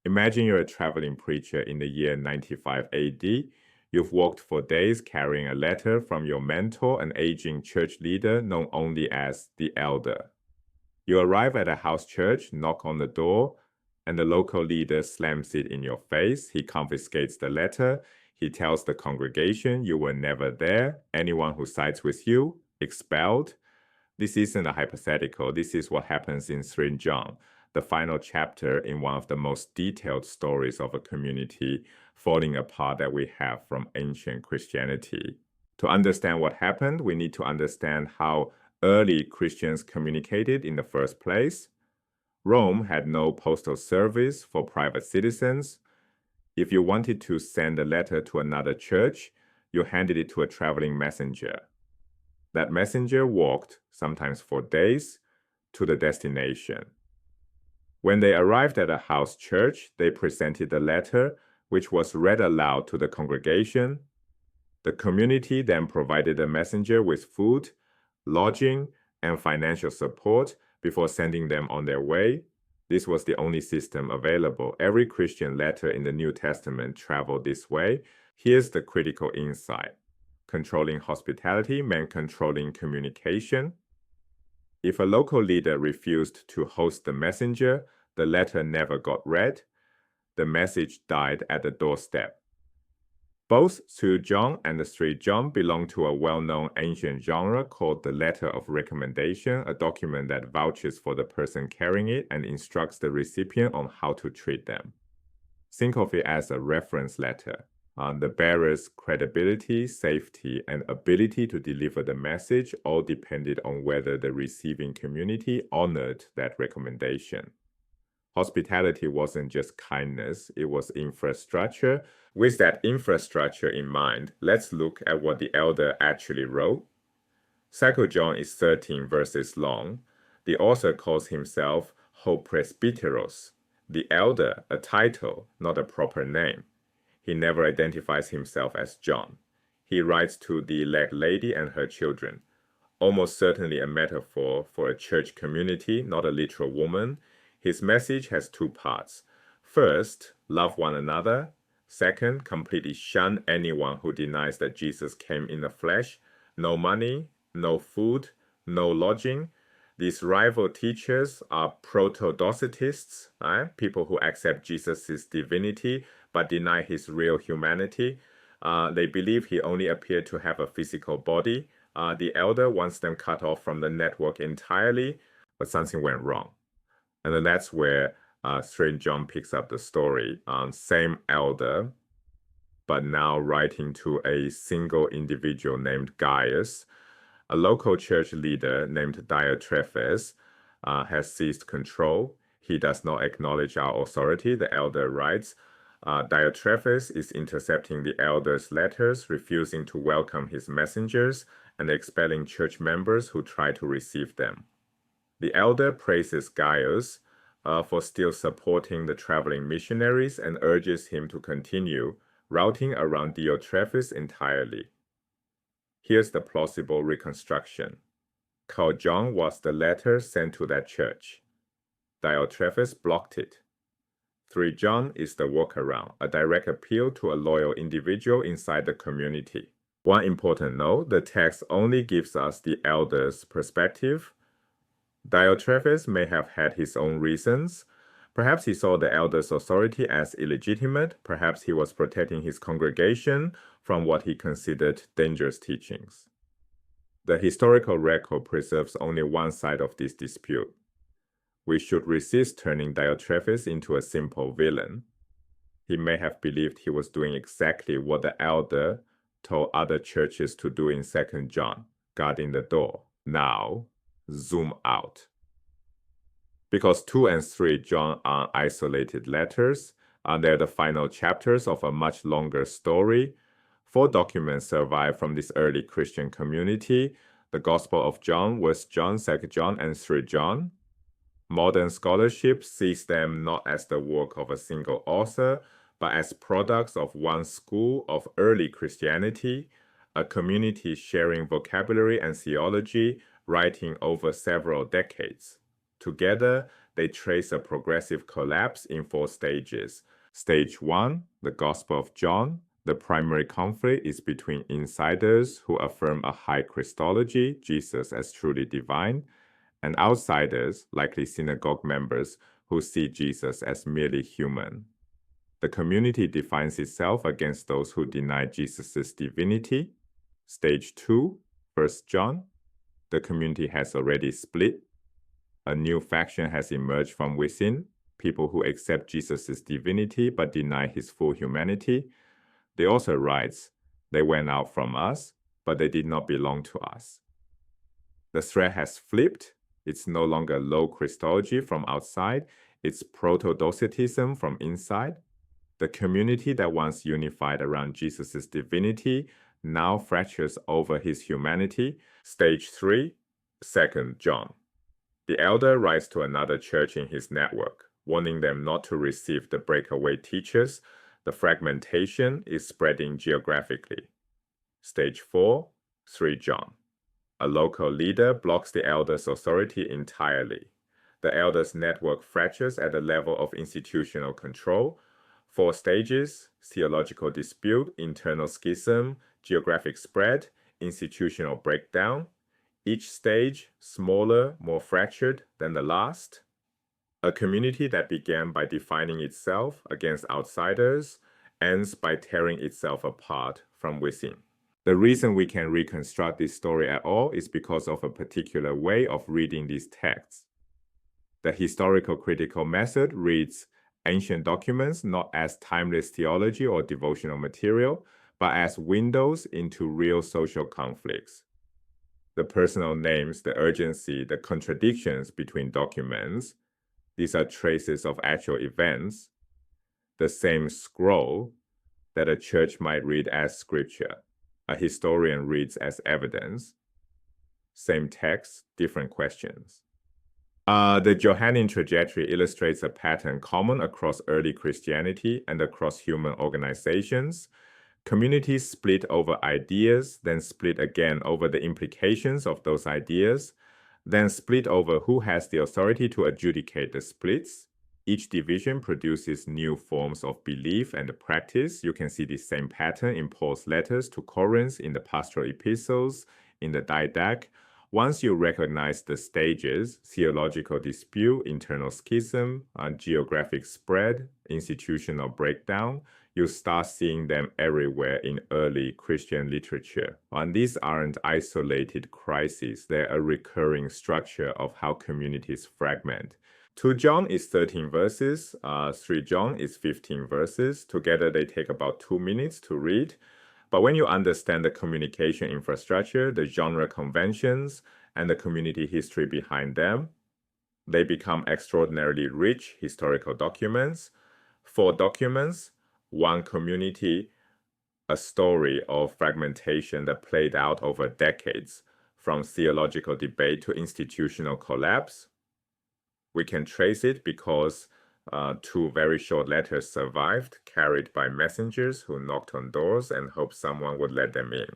Imagine you're a traveling preacher in the year 95 AD. You've walked for days carrying a letter from your mentor, an aging church leader known only as the elder. You arrive at a house church, knock on the door, and the local leader slams it in your face. He confiscates the letter. He tells the congregation you were never there. Anyone who sides with you, expelled. This isn't a hypothetical. This is what happens in 3 John, the final chapter in one of the most detailed stories of a community falling apart that we have from ancient Christianity. To understand what happened, we need to understand how early Christians communicated in the first place. Rome had no postal service for private citizens. If you wanted to send a letter to another church, you handed it to a traveling messenger. That messenger walked, sometimes for days, to the destination. When they arrived at a house church, they presented the letter, which was read aloud to the congregation. The community then provided the messenger with food, lodging, and financial support before sending them on their way. This was the only system available. Every Christian letter in the New Testament traveled this way. Here's the critical insight. Controlling hospitality meant controlling communication. If a local leader refused to host the messenger, the letter never got read. The message died at the doorstep. Both 2 John and 3 John belong to a well-known ancient genre called the letter of recommendation, a document that vouches for the person carrying it and instructs the recipient on how to treat them. Think of it as a reference letter. The bearer's credibility, safety, and ability to deliver the message all depended on whether the receiving community honored that recommendation. Hospitality wasn't just kindness, it was infrastructure. With that infrastructure in mind, let's look at what the elder actually wrote. 2 John is 13 verses long. The author calls himself ho presbyteros, the elder, a title, not a proper name. He never identifies himself as John. He writes to the elect lady and her children, almost certainly a metaphor for a church community, not a literal woman. His message has 2 parts. First, love one another. Second, completely shun anyone who denies that Jesus came in the flesh. No money, no food, no lodging. These rival teachers are proto-Docetists, people who accept Jesus' divinity but deny his real humanity. They believe he only appeared to have a physical body. The elder wants them cut off from the network entirely, but something went wrong. And then that's where 3 John picks up the story. Same elder, but now writing to a single individual named Gaius. A local church leader named Diotrephes has seized control. He does not acknowledge our authority, the elder writes. Diotrephes is intercepting the elder's letters, refusing to welcome his messengers, and expelling church members who try to receive them. The elder praises Gaius for still supporting the traveling missionaries and urges him to continue routing around Diotrephes entirely. Here's the plausible reconstruction. Called John was the letter sent to that church. Diotrephes blocked it. 3 John is the workaround, a direct appeal to a loyal individual inside the community. One important note, the text only gives us the elder's perspective. Diotrephes may have had his own reasons. Perhaps he saw the elder's authority as illegitimate. Perhaps he was protecting his congregation from what he considered dangerous teachings. The historical record preserves only one side of this dispute. We should resist turning Diotrephes into a simple villain. He may have believed he was doing exactly what the elder told other churches to do in 2 John, guarding the door. Now, zoom out. Because 2 and 3 John are isolated letters, they're the final chapters of a much longer story. 4 documents survive from this early Christian community. The Gospel of John, 1 John, 2 John, and 3 John. Modern scholarship sees them not as the work of a single author, but as products of one school of early Christianity, a community sharing vocabulary and theology, writing over several decades. Together, they trace a progressive collapse in 4 stages. Stage 1, the Gospel of John. The primary conflict is between insiders who affirm a high Christology, Jesus as truly divine, and outsiders, likely synagogue members, who see Jesus as merely human. The community defines itself against those who deny Jesus' divinity. Stage 2, 1 John. The community has already split. A new faction has emerged from within, people who accept Jesus' divinity but deny his full humanity. The author writes, "They went out from us, but they did not belong to us." The thread has flipped. It's no longer low Christology from outside, it's proto-Docetism from inside. The community that once unified around Jesus' divinity now fractures over his humanity. Stage 3, 2 John. The elder writes to another church in his network, warning them not to receive the breakaway teachers. The fragmentation is spreading geographically. Stage 4, 3 John. A local leader blocks the elder's authority entirely. The elder's network fractures at the level of institutional control. 4 stages: theological dispute, internal schism, geographic spread, institutional breakdown. Each stage smaller, more fractured than the last. A community that began by defining itself against outsiders ends by tearing itself apart from within. The reason we can reconstruct this story at all is because of a particular way of reading these texts. The historical critical method reads ancient documents not as timeless theology or devotional material, but as windows into real social conflicts. The personal names, the urgency, the contradictions between documents, these are traces of actual events. The same scroll that a church might read as scripture, a historian reads as evidence. Same text, different questions. The Johannine trajectory illustrates a pattern common across early Christianity and across human organizations. Communities split over ideas, then split again over the implications of those ideas, then split over who has the authority to adjudicate the splits. Each division produces new forms of belief and practice. You can see the same pattern in Paul's letters to Corinth, in the pastoral epistles, in the didache. Once you recognize the stages, theological dispute, internal schism, geographic spread, institutional breakdown, you start seeing them everywhere in early Christian literature. And these aren't isolated crises, they're a recurring structure of how communities fragment. 2 John is 13 verses, 3 John is 15 verses. Together they take about 2 minutes to read. But when you understand the communication infrastructure, the genre conventions, and the community history behind them, they become extraordinarily rich historical documents. 4 documents, 1 community, a story of fragmentation that played out over decades, from theological debate to institutional collapse. We can trace it because 2 very short letters survived, carried by messengers who knocked on doors and hoped someone would let them in.